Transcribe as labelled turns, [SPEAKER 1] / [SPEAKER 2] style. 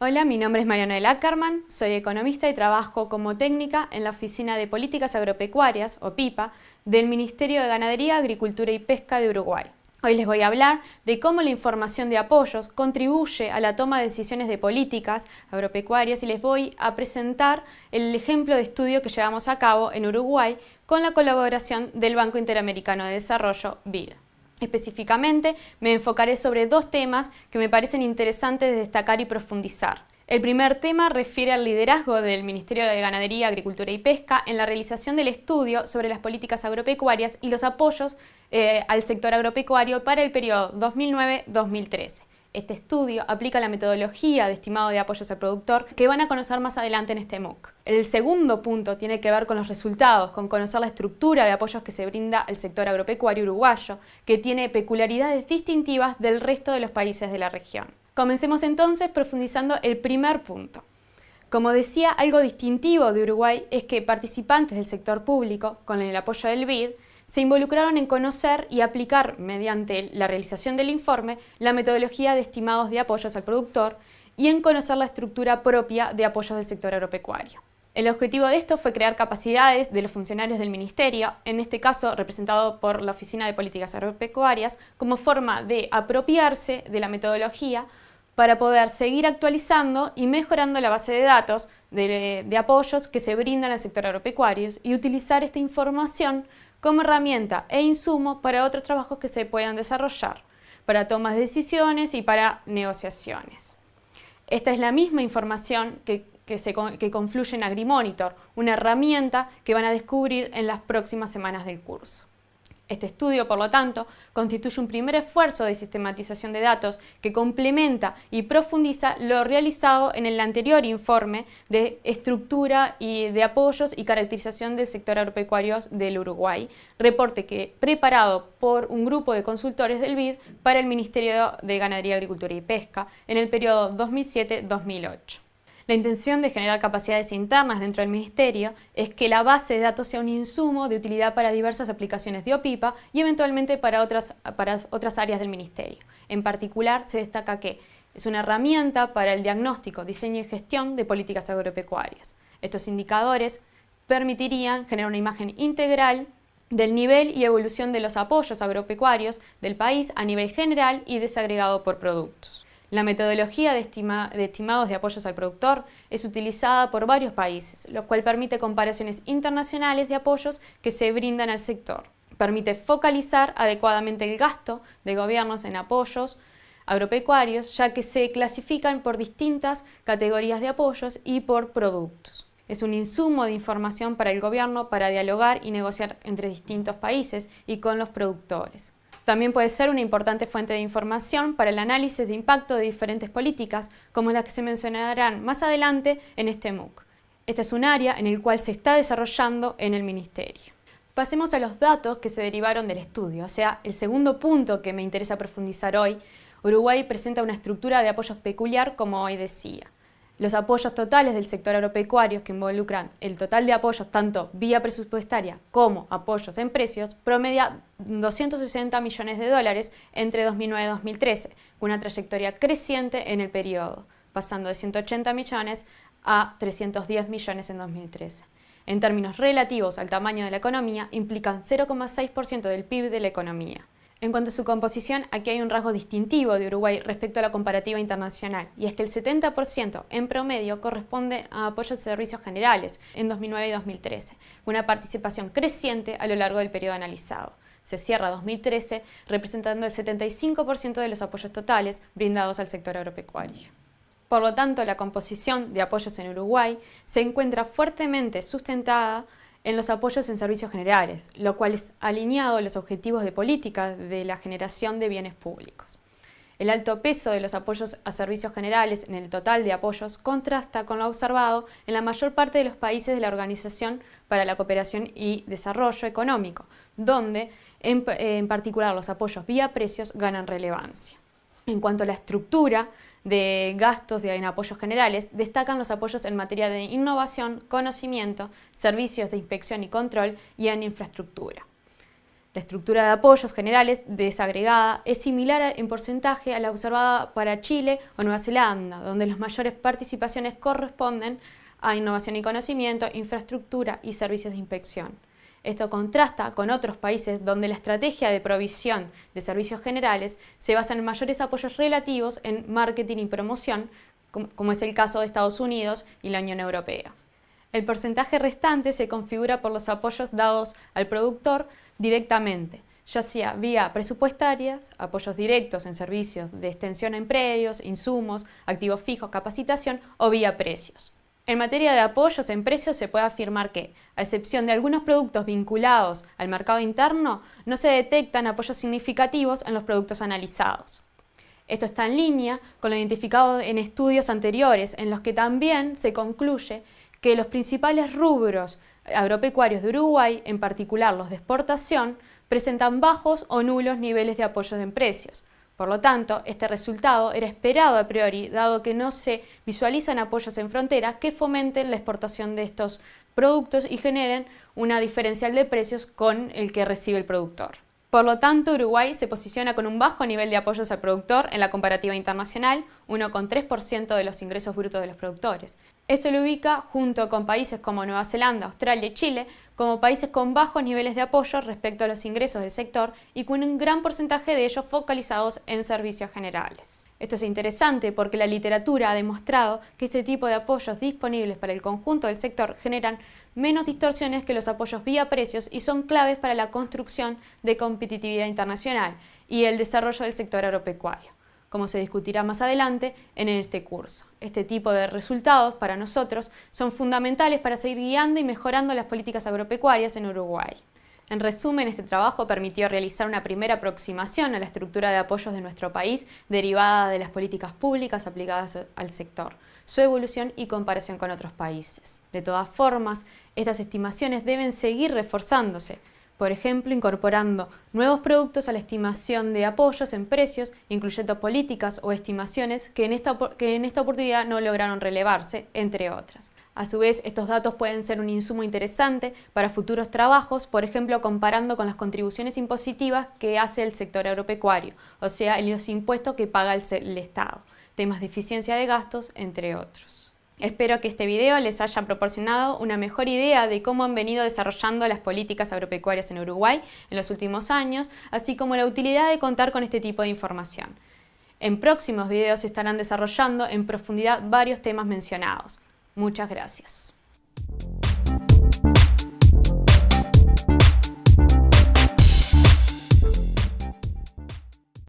[SPEAKER 1] Hola, mi nombre es Marianela Ackerman, soy economista y trabajo como técnica en la Oficina de Políticas Agropecuarias, o PIPA, del Ministerio de Ganadería, Agricultura y Pesca de Uruguay. Hoy les voy a hablar de cómo la información de apoyos contribuye a la toma de decisiones de políticas agropecuarias y les voy a presentar el ejemplo de estudio que llevamos a cabo en Uruguay con la colaboración del Banco Interamericano de Desarrollo, BID. Específicamente, me enfocaré sobre dos temas que me parecen interesantes de destacar y profundizar. El primer tema refiere al liderazgo del Ministerio de Ganadería, Agricultura y Pesca en la realización del estudio sobre las políticas agropecuarias y los apoyos al sector agropecuario para el periodo 2009-2013. Este estudio aplica la metodología de estimado de apoyos al productor que van a conocer más adelante en este MOOC. El segundo punto tiene que ver con los resultados, con conocer la estructura de apoyos que se brinda al sector agropecuario uruguayo, que tiene peculiaridades distintivas del resto de los países de la región. Comencemos entonces profundizando el primer punto. Como decía, algo distintivo de Uruguay es que participantes del sector público, con el apoyo del BID, se involucraron en conocer y aplicar, mediante la realización del informe, la metodología de estimados de apoyos al productor y en conocer la estructura propia de apoyos del sector agropecuario. El objetivo de esto fue crear capacidades de los funcionarios del Ministerio, en este caso representado por la Oficina de Políticas Agropecuarias, como forma de apropiarse de la metodología para poder seguir actualizando y mejorando la base de datos de apoyos que se brindan al sector agropecuario y utilizar esta información como herramienta e insumo para otros trabajos que se puedan desarrollar, para tomas de decisiones y para negociaciones. Esta es la misma información que confluye en AgriMonitor, una herramienta que van a descubrir en las próximas semanas del curso. Este estudio, por lo tanto, constituye un primer esfuerzo de sistematización de datos que complementa y profundiza lo realizado en el anterior informe de estructura y de apoyos y caracterización del sector agropecuario del Uruguay, reporte preparado por un grupo de consultores del BID para el Ministerio de Ganadería, Agricultura y Pesca en el periodo 2007-2008. La intención de generar capacidades internas dentro del Ministerio es que la base de datos sea un insumo de utilidad para diversas aplicaciones de OPIPA y eventualmente para otras áreas del Ministerio. En particular, se destaca que es una herramienta para el diagnóstico, diseño y gestión de políticas agropecuarias. Estos indicadores permitirían generar una imagen integral del nivel y evolución de los apoyos agropecuarios del país a nivel general y desagregado por productos. La metodología de estimados de apoyos al productor es utilizada por varios países, lo cual permite comparaciones internacionales de apoyos que se brindan al sector. Permite focalizar adecuadamente el gasto de gobiernos en apoyos agropecuarios, ya que se clasifican por distintas categorías de apoyos y por productos. Es un insumo de información para el gobierno para dialogar y negociar entre distintos países y con los productores. También puede ser una importante fuente de información para el análisis de impacto de diferentes políticas, como las que se mencionarán más adelante en este MOOC. Este es un área en el cual se está desarrollando en el Ministerio. Pasemos a los datos que se derivaron del estudio, o sea, el segundo punto que me interesa profundizar hoy. Uruguay presenta una estructura de apoyos peculiar, como hoy decía. Los apoyos totales del sector agropecuario, que involucran el total de apoyos tanto vía presupuestaria como apoyos en precios, promedia 260 millones de dólares entre 2009 y 2013, con una trayectoria creciente en el periodo, pasando de 180 millones a 310 millones en 2013. En términos relativos al tamaño de la economía, implican 0,6% del PIB de la economía. En cuanto a su composición, aquí hay un rasgo distintivo de Uruguay respecto a la comparativa internacional, y es que el 70% en promedio corresponde a apoyos de servicios generales en 2009 y 2013, con una participación creciente a lo largo del periodo analizado. Se cierra 2013 representando el 75% de los apoyos totales brindados al sector agropecuario. Por lo tanto, la composición de apoyos en Uruguay se encuentra fuertemente sustentada en los apoyos en servicios generales, lo cual es alineado a los objetivos de política de la generación de bienes públicos. El alto peso de los apoyos a servicios generales en el total de apoyos contrasta con lo observado en la mayor parte de los países de la Organización para la Cooperación y Desarrollo Económico, donde en particular los apoyos vía precios ganan relevancia. En cuanto a la estructura de gastos en apoyos generales, destacan los apoyos en materia de innovación, conocimiento, servicios de inspección y control y en infraestructura. La estructura de apoyos generales desagregada es similar en porcentaje a la observada para Chile o Nueva Zelanda, donde las mayores participaciones corresponden a innovación y conocimiento, infraestructura y servicios de inspección. Esto contrasta con otros países donde la estrategia de provisión de servicios generales se basa en mayores apoyos relativos en marketing y promoción, como es el caso de Estados Unidos y la Unión Europea. El porcentaje restante se configura por los apoyos dados al productor directamente, ya sea vía presupuestarias, apoyos directos en servicios de extensión en predios, insumos, activos fijos, capacitación o vía precios. En materia de apoyos en precios se puede afirmar que, a excepción de algunos productos vinculados al mercado interno, no se detectan apoyos significativos en los productos analizados. Esto está en línea con lo identificado en estudios anteriores, en los que también se concluye que los principales rubros agropecuarios de Uruguay, en particular los de exportación, presentan bajos o nulos niveles de apoyos en precios. Por lo tanto, este resultado era esperado a priori, dado que no se visualizan apoyos en frontera que fomenten la exportación de estos productos y generen una diferencial de precios con el que recibe el productor. Por lo tanto, Uruguay se posiciona con un bajo nivel de apoyos al productor en la comparativa internacional, 1,3% de los ingresos brutos de los productores. Esto lo ubica, junto con países como Nueva Zelanda, Australia y Chile, como países con bajos niveles de apoyo respecto a los ingresos del sector y con un gran porcentaje de ellos focalizados en servicios generales. Esto es interesante porque la literatura ha demostrado que este tipo de apoyos disponibles para el conjunto del sector generan menos distorsiones que los apoyos vía precios y son claves para la construcción de competitividad internacional y el desarrollo del sector agropecuario, como se discutirá más adelante en este curso. Este tipo de resultados para nosotros son fundamentales para seguir guiando y mejorando las políticas agropecuarias en Uruguay. En resumen, este trabajo permitió realizar una primera aproximación a la estructura de apoyos de nuestro país derivada de las políticas públicas aplicadas al sector, su evolución y comparación con otros países. De todas formas, estas estimaciones deben seguir reforzándose, por ejemplo, incorporando nuevos productos a la estimación de apoyos en precios, incluyendo políticas o estimaciones que en esta oportunidad no lograron relevarse, entre otras. A su vez, estos datos pueden ser un insumo interesante para futuros trabajos, por ejemplo, comparando con las contribuciones impositivas que hace el sector agropecuario, o sea, los impuestos que paga el Estado, temas de eficiencia de gastos, entre otros. Espero que este video les haya proporcionado una mejor idea de cómo han venido desarrollando las políticas agropecuarias en Uruguay en los últimos años, así como la utilidad de contar con este tipo de información. En próximos videos se estarán desarrollando en profundidad varios temas mencionados. Muchas gracias.